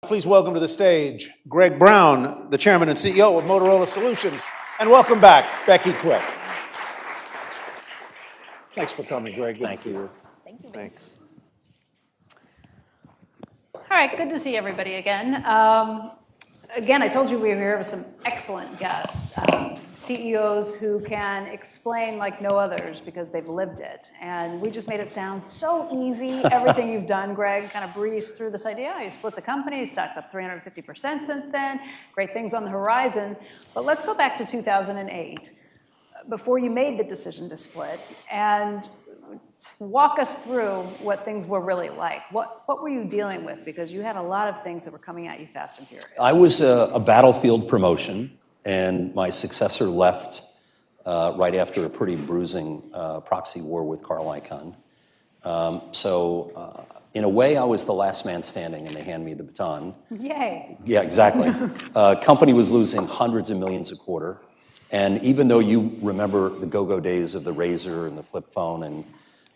Please welcome to the stage Greg Brown, the chairman and CEO of Motorola Solutions. And welcome back, Becky Quick. Thanks for coming, Greg. Good to see you. Thank you. Thanks. All right, good to see everybody again. Again, I told you we were here with some excellent guests, CEOs who can explain like no others because they've lived it. And we just made it sound so easy. Everything you've done, Greg, kind of breezed through this idea. You split the company, stock's up 350% since then. Great things on the horizon. But let's go back to 2008, before you made the decision to split, and walk us through what things were really like. What were you dealing with? Because you had a lot of things that were coming at you fast and furious. I was a battlefield promotion, and my successor left right after a pretty bruising proxy war with Carl Icahn. In a way, I was the last man standing, and they hand me the baton. Yay. Yeah, exactly. Company was losing hundreds of millions a quarter. And even though you remember the go-go days of the Razor and the flip phone, and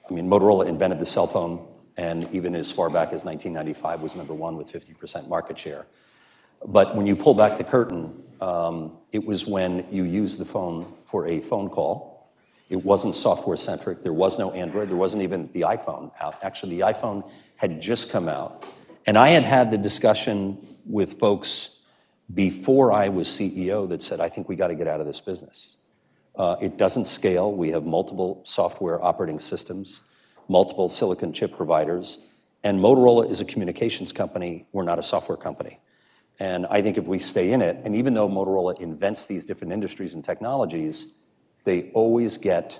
I mean, Motorola invented the cell phone, and even as far back as 1995 was #1 with 50% market share. But when you pull back the curtain, it was when you used the phone for a phone call. It wasn't software-centric. There was no Android. There wasn't even the iPhone out. Actually, the iPhone had just come out. And I had the discussion with folks before I was CEO that said, I think we got to get out of this business. It doesn't scale. We have multiple software operating systems, multiple silicon chip providers, and Motorola is a communications company. We're not a software company. And I think if we stay in it, and even though Motorola invents these different industries and technologies, they always get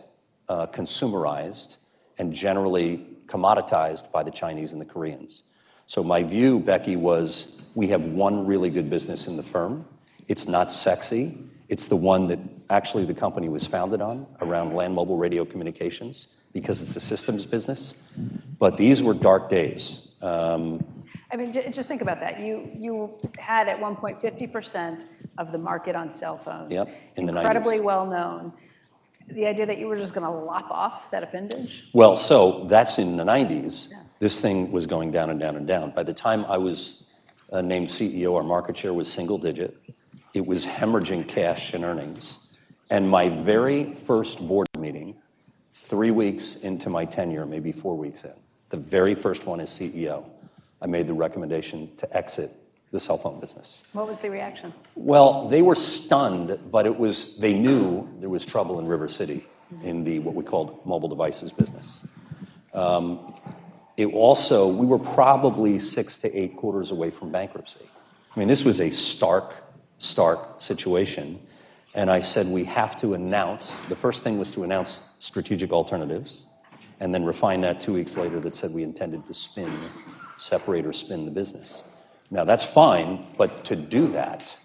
consumerized and generally commoditized by the Chinese and the Koreans. So my view, Becky, was we have one really good business in the firm. It's not sexy. It's the one that actually the company was founded on, around land mobile radio communications, because it's a systems business. But these were dark days. I mean, just think about that. You had at one point 50% of the market on cell phones. Yep, in the 90s. Incredibly well known. The idea that you were just going to lop off that appendage? Well, so that's in the 90s. Yeah. This thing was going down and down and down. By the time I was named CEO, our market share was single digit. It was hemorrhaging cash and earnings. And my very first board meeting, 3 weeks into my tenure, maybe 4 weeks in, the very first one as CEO, I made the recommendation to exit the cell phone business. What was the reaction? Well, they were stunned, but they knew there was trouble in River City in the what we called mobile devices business. We were probably 6 to 8 quarters away from bankruptcy. I mean, this was a stark situation. And I said, we have to announce, the first thing was to announce strategic alternatives, and then refine that 2 weeks later that said we intended to separate or spin the business. Now, that's fine, but to do that,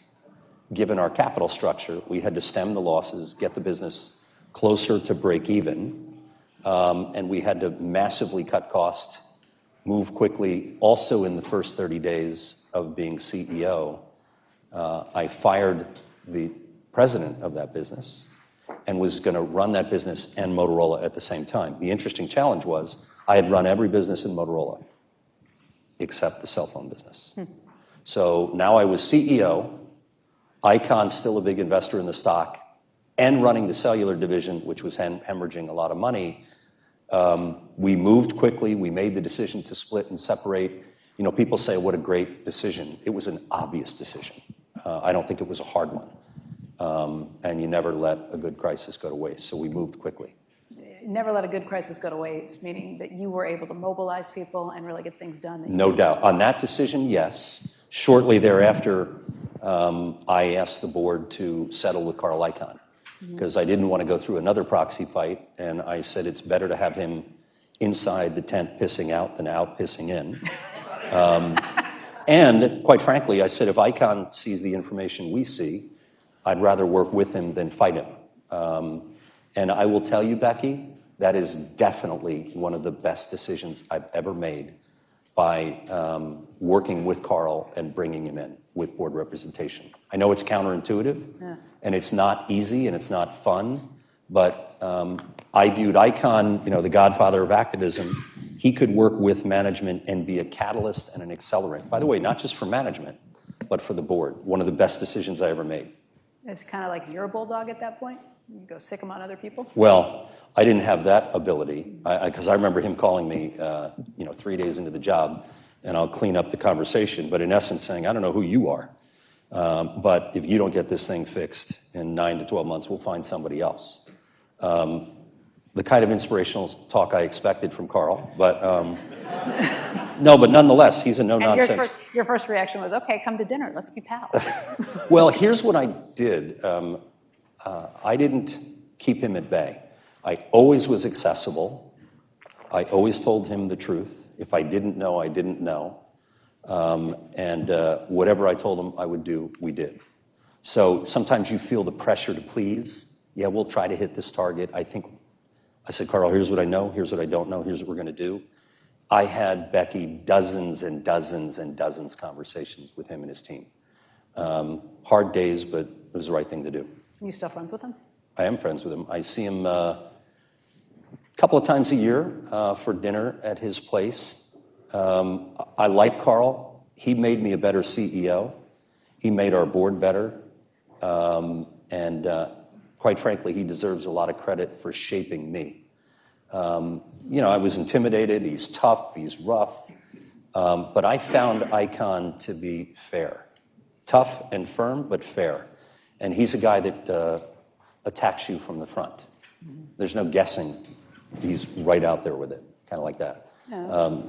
given our capital structure, we had to stem the losses, get the business closer to break even, and we had to massively cut costs, move quickly. Also, in the first 30 days of being CEO, I fired the president of that business and was going to run that business and Motorola at the same time. The interesting challenge was I had run every business in Motorola except the cell phone business. So now I was CEO, Icahn still a big investor in the stock, and running the cellular division, which was hemorrhaging a lot of money. We moved quickly. We made the decision to split and separate. You know, people say, what a great decision. It was an obvious decision. I don't think it was a hard one. And you never let a good crisis go to waste. So we moved quickly. Never let a good crisis go to waste, meaning that you were able to mobilize people and really get things done. No doubt. On that decision, yes. Shortly thereafter, I asked the board to settle with Carl Icahn because I didn't want to go through another proxy fight. And I said, it's better to have him inside the tent pissing out than out pissing in. And quite frankly, I said, if Icahn sees the information we see, I'd rather work with him than fight him. And I will tell you, Becky, that is definitely one of the best decisions I've ever made by working with Carl and bringing him in with board representation. I know it's counterintuitive, and it's not easy, and it's not fun, but I viewed Icahn, you know, the godfather of activism, he could work with management and be a catalyst and an accelerant. By the way, not just for management, but for the board. One of the best decisions I ever made. It's kind of like you're a bulldog at that point? You go sick them on other people? Well, I didn't have that ability, because I remember him calling me, 3 days into the job, and I'll clean up the conversation, but in essence saying, I don't know who you are, but if you don't get this thing fixed in 9 to 12 months, we'll find somebody else. The kind of inspirational talk I expected from Carl, but no, but nonetheless, he's a no-nonsense. Your first reaction was, okay, come to dinner, let's be pals. Well, here's what I did. I didn't keep him at bay. I always was accessible. I always told him the truth. If I didn't know, I didn't know. And whatever I told him I would do, we did. So sometimes you feel the pressure to please. Yeah, we'll try to hit this target. I said, Carl, here's what I know, here's what I don't know, here's what we're going to do. I had, Becky, dozens and dozens and dozens of conversations with him and his team. Hard days, but it was the right thing to do. You still friends with him? I am friends with him. I see him a couple of times a year for dinner at his place. I like Carl. He made me a better CEO. He made our board better. And quite frankly, he deserves a lot of credit for shaping me. I was intimidated. He's tough. He's rough. But I found Icon to be fair. Tough and firm, but fair. And he's a guy that attacks you from the front. There's no guessing. He's right out there with it, kind of like that.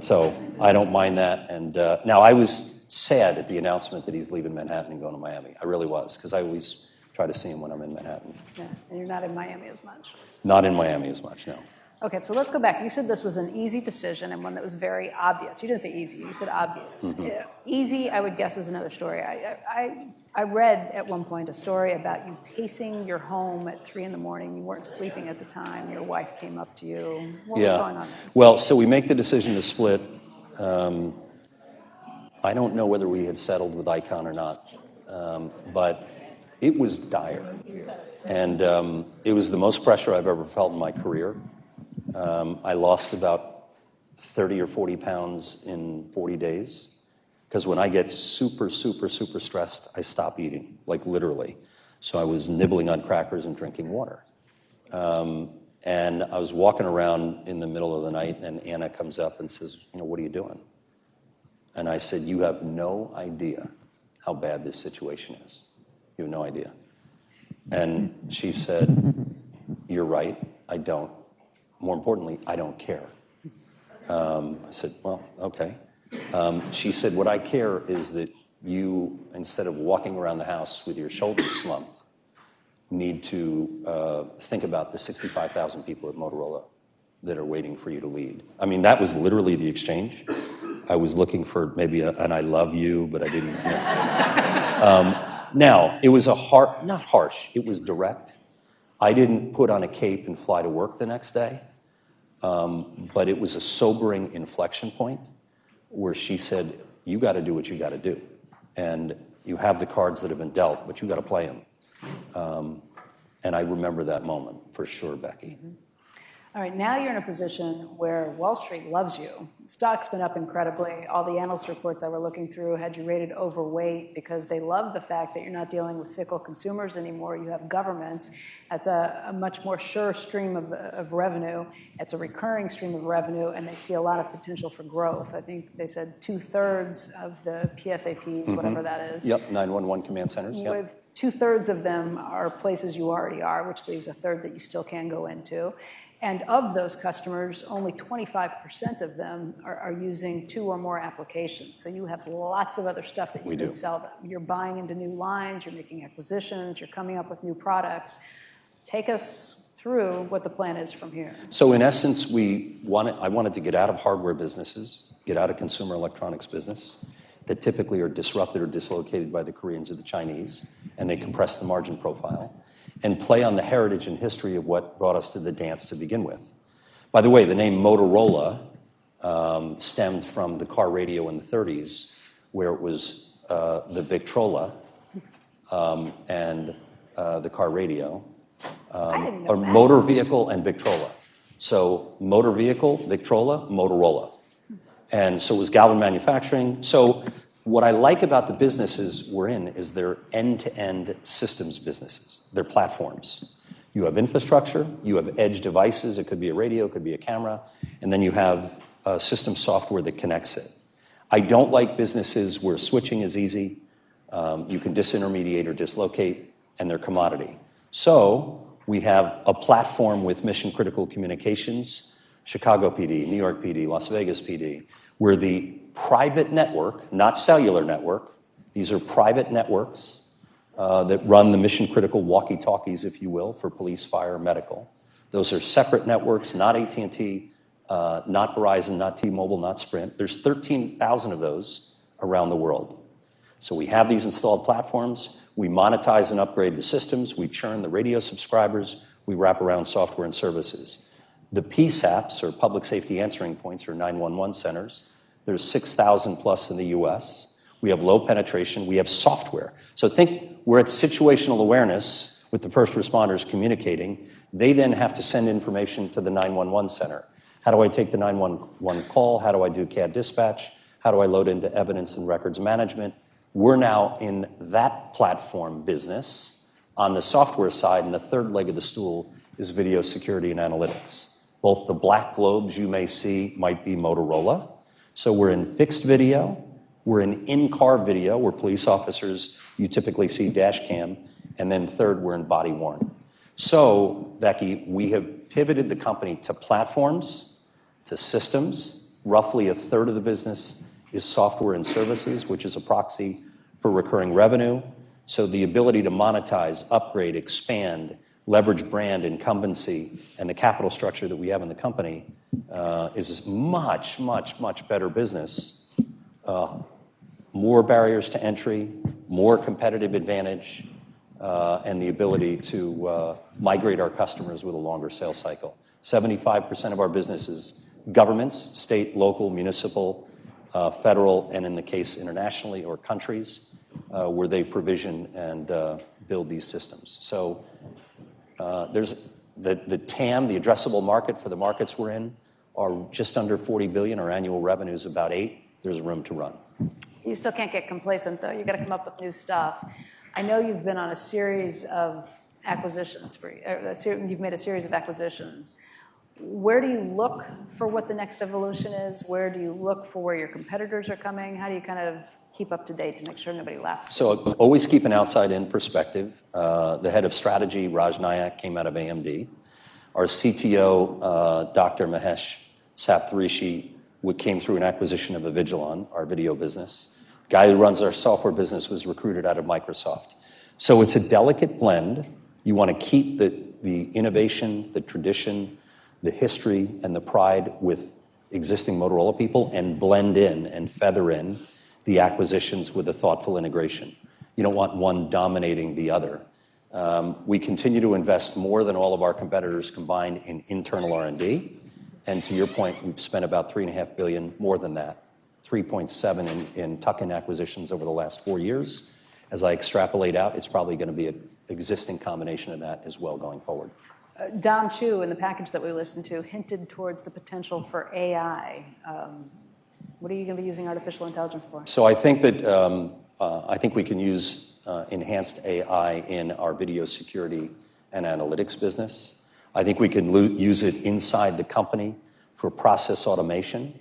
So I don't mind that. And now I was sad at the announcement that he's leaving Manhattan and going to Miami. I really was, because I always try to see him when I'm in Manhattan. Yeah, and you're not in Miami as much. Not in Miami as much, no. Okay, so let's go back. You said this was an easy decision and one that was very obvious. You didn't say easy, you said obvious. Yeah, easy, I would guess, is another story. I read at one point a story about you pacing your home at 3 in the morning. You weren't sleeping at the time. Your wife came up to you. What was going on there? Well, so we make the decision to split. I don't know whether we had settled with Icon or not, but it was dire. And it was the most pressure I've ever felt in my career. I lost about 30 or 40 pounds in 40 days. Because when I get super, super, super stressed, I stop eating, like literally. So I was nibbling on crackers and drinking water. And I was walking around in the middle of the night, and Anna comes up and says, what are you doing? And I said, you have no idea how bad this situation is. You have no idea. And she said, you're right, I don't. More importantly, I don't care. I said, well, okay. She said, what I care is that you, instead of walking around the house with your shoulders slumped, need to think about the 65,000 people at Motorola that are waiting for you to lead. I mean, that was literally the exchange. I was looking for maybe an I love you, but I didn't. Now, it was not harsh, it was direct. I didn't put on a cape and fly to work the next day, but it was a sobering inflection point where she said, you got to do what you got to do. And you have the cards that have been dealt, but you got to play them. And I remember that moment for sure, Becky. All right, now you're in a position where Wall Street loves you. Stock's been up incredibly. All the analyst reports I were looking through had you rated overweight because they love the fact that you're not dealing with fickle consumers anymore. You have governments. That's a much more sure stream of revenue. It's a recurring stream of revenue, and they see a lot of potential for growth. I think they said 2/3 of the PSAPs, whatever that is. Yep, 911 command centers. Yep. With 2/3 of them are places you already are, which leaves a third that you still can go into. And of those customers, only 25% of them are using 2 or more applications. So you have lots of other stuff that you can sell them. You're buying into new lines, you're making acquisitions, you're coming up with new products. Take us through what the plan is from here. So in essence, I wanted to get out of hardware businesses, get out of consumer electronics business that typically are disrupted or dislocated by the Koreans or the Chinese, and they compress the margin profile, and play on the heritage and history of what brought us to the dance to begin with. By the way, the name Motorola stemmed from the car radio in the 30s, where it was the Victrola and the car radio, I didn't know or that. motor vehicle and Victrola. So motor vehicle, Victrola, Motorola. And so it was Galvin Manufacturing. So what I like about the businesses we're in is they're end-to-end systems businesses. They're platforms. You have infrastructure, you have edge devices, it could be a radio, it could be a camera, and then you have system software that connects it. I don't like businesses where switching is easy, you can disintermediate or dislocate, and they're commodity. So we have a platform with mission-critical communications, Chicago PD, New York PD, Las Vegas PD, where the private network, not cellular network, these are private networks that run the mission-critical walkie-talkies, if you will, for police, fire, medical. Those are separate networks, not AT&T, not Verizon, not T-Mobile, not Sprint. There's 13,000 of those around the world. So we have these installed platforms. We monetize and upgrade the systems. We churn the radio subscribers. We wrap around software and services. The PSAPs, or public safety answering points, or 911 centers, there's 6,000 plus in the US. We have low penetration. We have software. So think we're at situational awareness with the first responders communicating. They then have to send information to the 911 center. How do I take the 911 call? How do I do CAD dispatch? How do I load into evidence and records management? We're now in that platform business on the software side, and the third leg of the stool is video security and analytics. Both the black globes you may see might be Motorola. So we're in fixed video, we're in-car video, where police officers, you typically see dash cam, and then third, we're in body worn. So, Becky, we have pivoted the company to platforms, to systems. Roughly a third of the business is software and services, which is a proxy for recurring revenue. So the ability to monetize, upgrade, expand, leverage brand incumbency, and the capital structure that we have in the company is a much, much, much better business. More barriers to entry, more competitive advantage, and the ability to migrate our customers with a longer sales cycle. 75% of our business is governments, state, local, municipal, federal, and in the case internationally or countries, where they provision and build these systems. So there's the TAM, the addressable market for the markets we're in, are just under 40 billion. Our annual revenue is about 8. There's room to run. You still can't get complacent, though. You've got to come up with new stuff. I know you've been on a series of acquisitions. You've made a series of acquisitions. Where do you look for what the next evolution is? Where do you look for where your competitors are coming? How do you kind of keep up to date to make sure nobody laps? So always keep an outside-in perspective. The head of strategy, Raj Nayak, came out of AMD. Our CTO, Dr. Mahesh Saptharishi, came through an acquisition of Avigilon, our video business. Guy who runs our software business was recruited out of Microsoft. So it's a delicate blend. You want to keep the innovation, the tradition, the history, and the pride with existing Motorola people, and blend in and feather in the acquisitions with a thoughtful integration. You don't want one dominating the other. We continue to invest more than all of our competitors combined in internal R&D. And to your point, we've spent about $3.5 billion, more than that, 3.7 in tuck-in acquisitions over the last 4 years. As I extrapolate out, it's probably going to be an existing combination of that as well going forward. Dom Chu, in the package that we listened to, hinted towards the potential for AI. What are you going to be using artificial intelligence for? So I think that I think we can use enhanced AI in our video security and analytics business. I think we can use it inside the company for process automation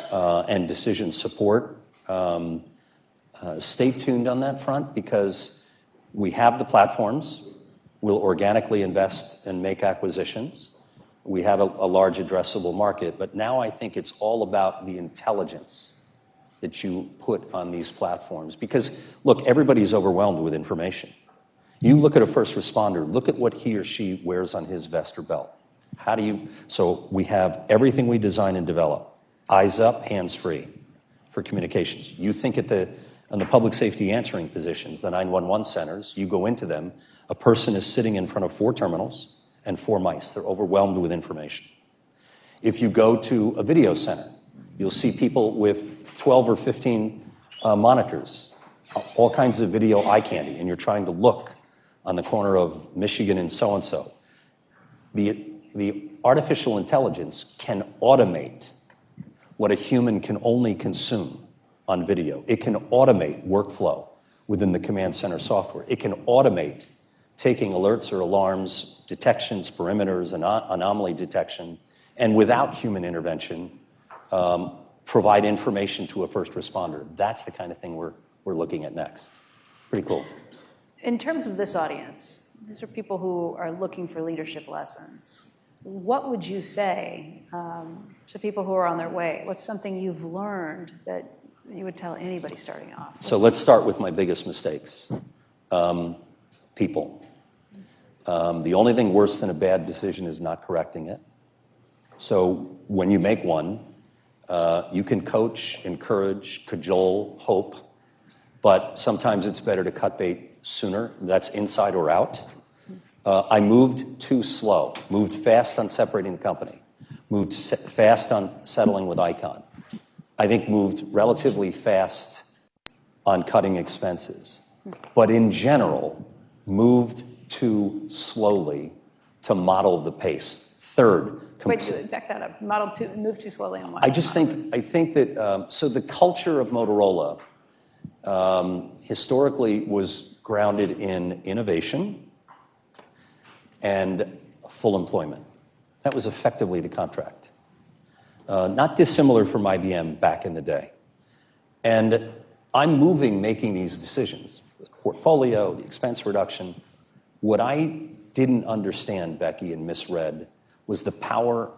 and decision support. Stay tuned on that front, because we have the platforms. We'll organically invest and make acquisitions. We have a large addressable market, but now I think it's all about the intelligence that you put on these platforms. Because, look, everybody's overwhelmed with information. You look at a first responder, look at what he or she wears on his vest or belt. So we have everything we design and develop, eyes up, hands free for communications. You think on the public safety answering positions, the 911 centers, you go into them, a person is sitting in front of 4 terminals and 4 mice. They're overwhelmed with information. If you go to a video center, you'll see people with 12 or 15 monitors, all kinds of video eye candy, and you're trying to look on the corner of Michigan and so-and-so. The artificial intelligence can automate what a human can only consume on video. It can automate workflow within the command center software. It can automate taking alerts or alarms, detections, perimeters, anomaly detection, and without human intervention, provide information to a first responder. That's the kind of thing we're looking at next. Pretty cool. In terms of this audience, these are people who are looking for leadership lessons. What would you say to people who are on their way? What's something you've learned that you would tell anybody starting off? So let's start with my biggest mistakes. People. The only thing worse than a bad decision is not correcting it. So when you make one, you can coach, encourage, cajole, hope, but sometimes it's better to cut bait sooner. That's inside or out. I moved too slow, moved fast on separating the company, moved fast on settling with Icon. I think moved relatively fast on cutting expenses, but in general, moved too slowly to model the pace. Third, Wait, back that up. Move too slowly on what? I think that, so the culture of Motorola historically was grounded in innovation and full employment. That was effectively the contract. Not dissimilar from IBM back in the day. And I'm making these decisions, the portfolio, the expense reduction. What I didn't understand, Becky, and misread was the power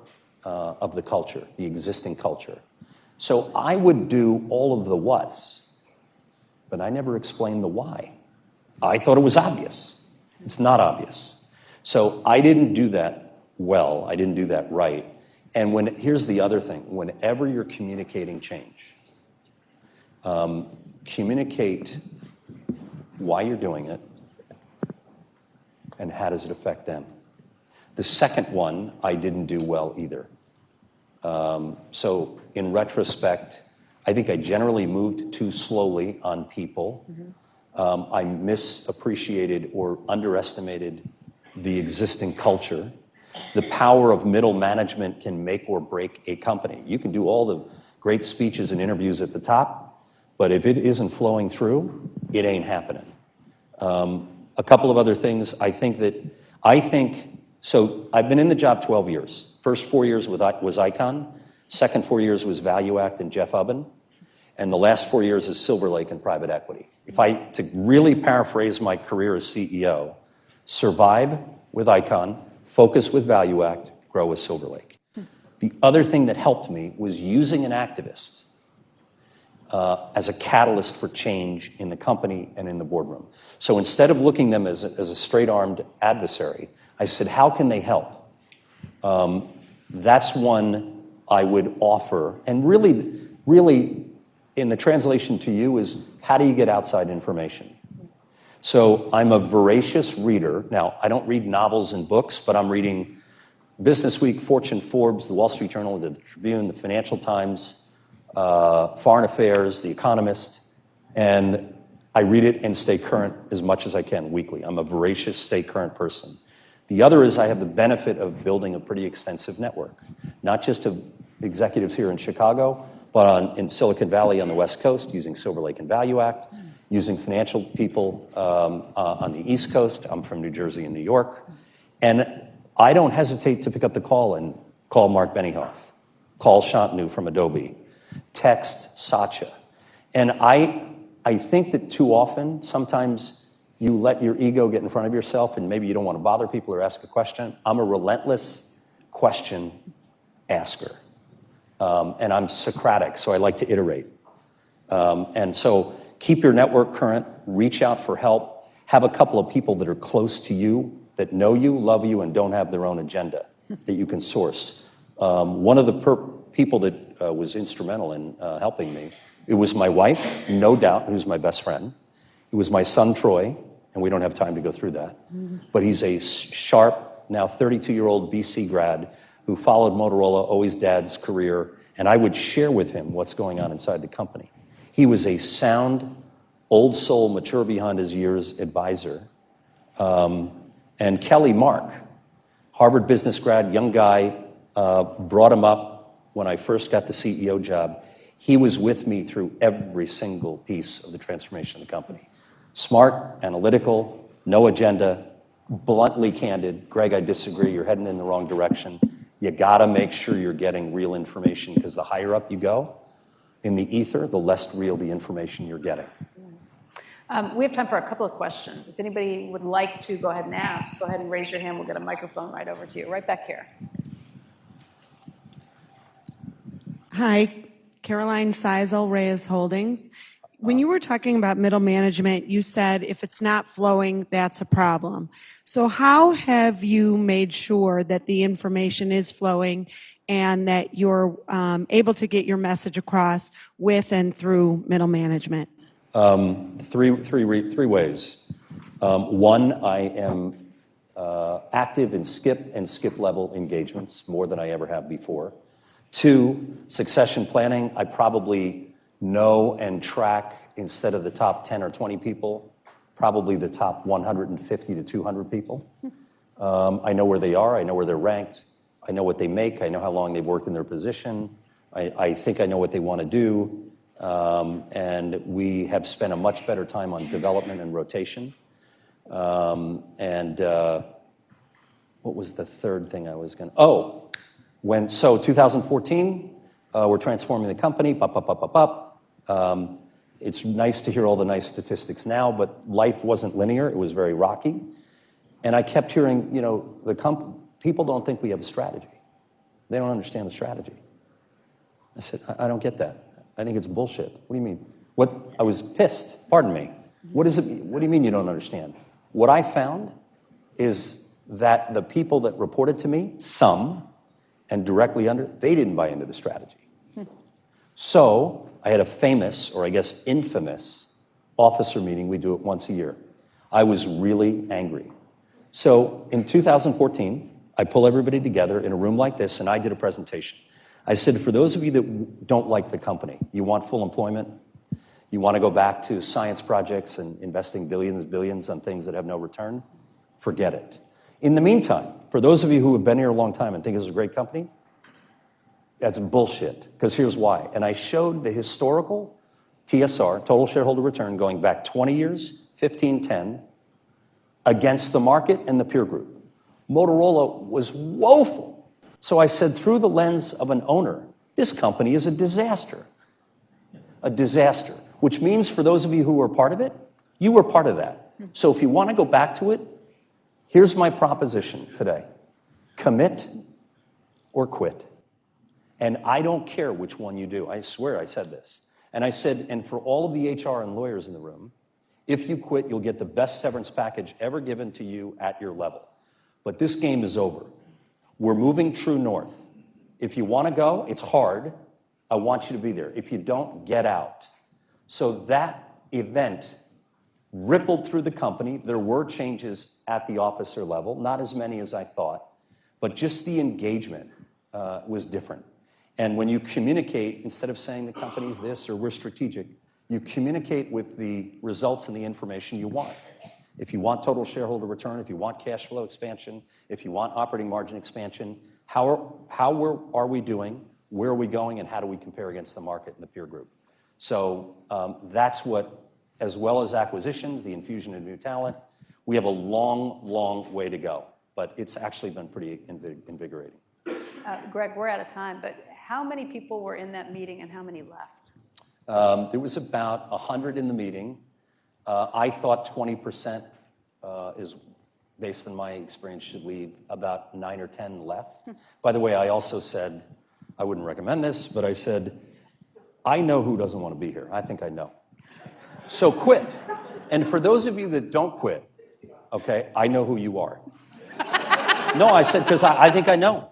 of the culture, the existing culture. So I would do all of the whats, but I never explained the why. I thought it was obvious. It's not obvious. So I didn't do that well. I didn't do that right. And here's the other thing. Whenever you're communicating change, communicate why you're doing it and how does it affect them. The second one, I didn't do well either. So in retrospect, I think I generally moved too slowly on people. I misappreciated or underestimated the existing culture. The power of middle management can make or break a company. You can do all the great speeches and interviews at the top, but if it isn't flowing through, it ain't happening. A couple of other things. So I've been in the job 12 years. First 4 years was Icon. Second 4 years was Value Act and Jeff Ubben. And the last 4 years is Silver Lake and private equity. To really paraphrase my career as CEO, survive with Icon, focus with Value Act, grow with Silver Lake. The other thing that helped me was using an activist as a catalyst for change in the company and in the boardroom. So instead of looking them as a straight-armed adversary, I said, how can they help? That's one I would offer. And really, in the translation to you is, how do you get outside information? So I'm a voracious reader. Now, I don't read novels and books, but I'm reading Business Week, Fortune, Forbes, the Wall Street Journal, the Tribune, the Financial Times, Foreign Affairs, The Economist, and I read it and stay current as much as I can weekly. I'm a voracious, stay current person. The other is I have the benefit of building a pretty extensive network, not just of executives here in Chicago, but in Silicon Valley on the West Coast, using Silver Lake and Value Act, using financial people on the East Coast. I'm from New Jersey and New York. And I don't hesitate to pick up the call and call Mark Benioff, call Shantanu from Adobe, text Satya. And I think that too often, sometimes you let your ego get in front of yourself and maybe you don't want to bother people or ask a question. I'm a relentless question asker. And I'm Socratic, so I like to iterate. And so keep your network current, reach out for help, have a couple of people that are close to you, that know you, love you, and don't have their own agenda that you can source. One of the people that was instrumental in helping me, it was my wife, no doubt, who's my best friend. It was my son, Troy, and we don't have time to go through that. But he's a sharp, now 32-year-old BC grad who followed Motorola, always dad's career, and I would share with him what's going on inside the company. He was a sound, old soul, mature behind his years advisor. And Kelly Mark, Harvard business grad, young guy, brought him up when I first got the CEO job. He was with me through every single piece of the transformation of the company. Smart, analytical, no agenda, bluntly candid. Greg, I disagree. You're heading in the wrong direction. You got to make sure you're getting real information, because the higher up you go in the ether, the less real the information you're getting. We have time for a couple of questions. If anybody would like to go ahead and ask, go ahead and raise your hand. We'll get a microphone right over to you. Right back here. Hi, Caroline Seisel, Reyes Holdings. When you were talking about middle management, you said if it's not flowing, that's a problem. So how have you made sure that the information is flowing and that you're able to get your message across with and through middle management? Three ways. One, I am active in skip level engagements more than I ever have before. Two, succession planning. I probably know and track, instead of the top 10 or 20 people, probably the top 150 to 200 people. I know where they are. I know where they're ranked. I know what they make. I know how long they've worked in their position. I think I know what they want to do. And we have spent a much better time on development and rotation. What was the third thing I was going to... So 2014, we're transforming the company, it's nice to hear all the nice statistics now, but life wasn't linear. It was very rocky. And I kept hearing, people don't think we have a strategy. They don't understand the strategy. I said, I don't get that. I think it's bullshit. What do you mean? I was pissed. Pardon me. What do you mean you don't understand? What I found is that the people that reported to me, some, and directly under, they didn't buy into the strategy. So I had a famous, or I guess infamous, officer meeting. We do it once a year. I was really angry. So in 2014, I pull everybody together in a room like this, and I did a presentation. I said, for those of you that don't like the company, you want full employment, you want to go back to science projects and investing billions on things that have no return, forget it. In the meantime, for those of you who have been here a long time and think this is a great company, that's bullshit, because here's why. And I showed the historical TSR, total shareholder return, going back 20 years, 15, 10, against the market and the peer group. Motorola was woeful. So I said, through the lens of an owner, this company is a disaster. A disaster, which means for those of you who were part of it, you were part of that. So if you want to go back to it, here's my proposition today. Commit or quit. And I don't care which one you do. I swear I said this. And I said, and for all of the HR and lawyers in the room, if you quit, you'll get the best severance package ever given to you at your level. But this game is over. We're moving true north. If you want to go, it's hard. I want you to be there. If you don't, get out. So that event rippled through the company. There were changes at the officer level, not as many as I thought, but just the engagement was different. And when you communicate, instead of saying the company's this or we're strategic, you communicate with the results and the information you want. If you want total shareholder return, if you want cash flow expansion, if you want operating margin expansion, how are we doing, where are we going, and how do we compare against the market and the peer group? So that's what, as well as acquisitions, the infusion of new talent, we have a long way to go. But it's actually been pretty invigorating. Greg, we're out of time, but how many people were in that meeting and how many left? There was about 100 in the meeting. I thought 20% is, based on my experience, should leave. About 9 or 10 left. By the way, I also said, I wouldn't recommend this, but I said, I know who doesn't want to be here. I think I know. So quit. And for those of you that don't quit, okay, I know who you are. No, I said, because I think I know.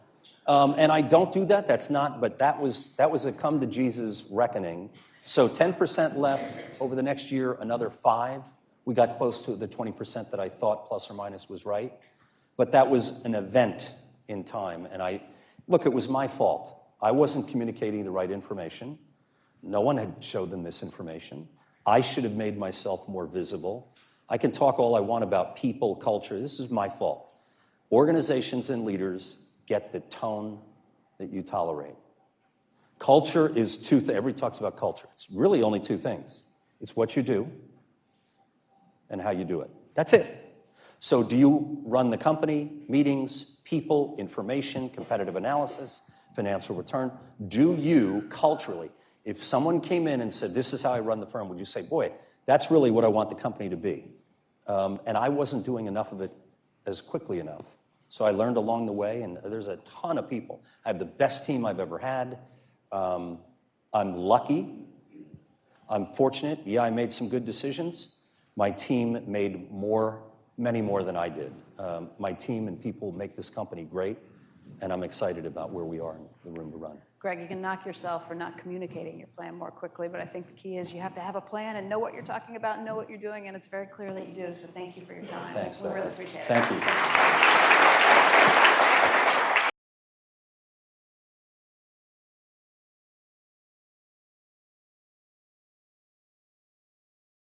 And I don't do that. That's not, but that was a come to Jesus reckoning. So 10% left over the next year, another 5. We got close to the 20% that I thought plus or minus was right. But that was an event in time. And it was my fault. I wasn't communicating the right information. No one had showed them this information. I should have made myself more visible. I can talk all I want about people, culture. This is my fault. Organizations and leaders get the tone that you tolerate. Culture is everybody talks about culture. It's really only two things. It's what you do and how you do it. That's it. So do you run the company, meetings, people, information, competitive analysis, financial return? Do you culturally, if someone came in and said, this is how I run the firm, would you say, boy, that's really what I want the company to be? And I wasn't doing enough of it as quickly enough. So I learned along the way, and there's a ton of people. I have the best team I've ever had. I'm lucky. I'm fortunate. Yeah, I made some good decisions. My team made many more than I did. My team and people make this company great, and I'm excited about where we are in the room to run. Greg, you can knock yourself for not communicating your plan more quickly, but I think the key is you have to have a plan and know what you're talking about and know what you're doing, and it's very clear that you do, so thank you for your time. Thanks, We Becky. really appreciate it. Thank you.